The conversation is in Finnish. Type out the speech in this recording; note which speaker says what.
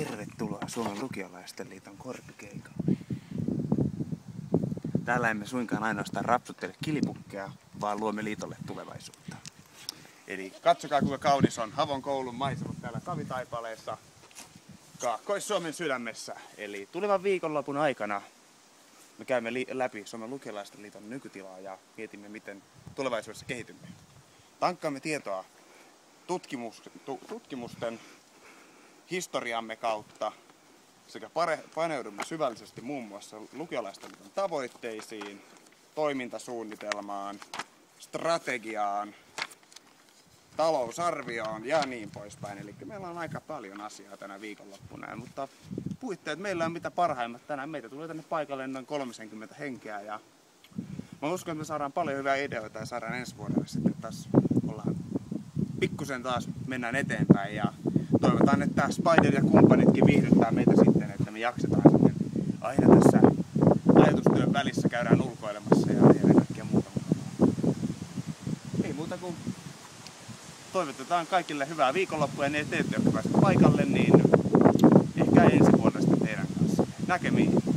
Speaker 1: Tervetuloa Suomen Lukiolaisten liiton korpikeikalle. Täällä emme suinkaan ainoastaan rapsuttele kilipukkeja, vaan luomme liitolle tulevaisuutta. Eli katsokaa kuinka kaunis on Havon koulun maisemat täällä Kavitaipaleessa, Kaakkois-Suomen sydämessä. Eli tulevan viikonlopun aikana me käymme läpi Suomen Lukiolaisten liiton nykytilaa ja mietimme, miten tulevaisuudessa kehitymme. Tankkaamme tietoa tutkimusten historiamme kautta sekä paneudumme syvällisesti muun muassa Lukiolaisten liiton tavoitteisiin, toimintasuunnitelmaan, strategiaan, talousarvioon ja niin poispäin. Eli meillä on aika paljon asiaa tänä viikonloppuna, mutta puitteet meillä on mitä parhaimmat tänään. Meitä tulee tänne paikalle noin 30 henkeä ja mä uskon, että me saadaan paljon hyviä ideoita ja saadaan ensi vuodelle sitten taas pikkusen taas mennään eteenpäin ja toivotaan, että Spider ja kumppanitkin viihdyttää meitä sitten, että me jaksetaan sitten aina tässä ajatustyön välissä käydään ulkoilemassa ja tehdään kaikkea muuta mukavaa. Ei muuta kuin toivotetaan kaikille hyvää viikonloppua ja ne teette, jotka pääsevät paikalle, niin ehkä ensi vuonna sitten teidän kanssa. Näkemiin!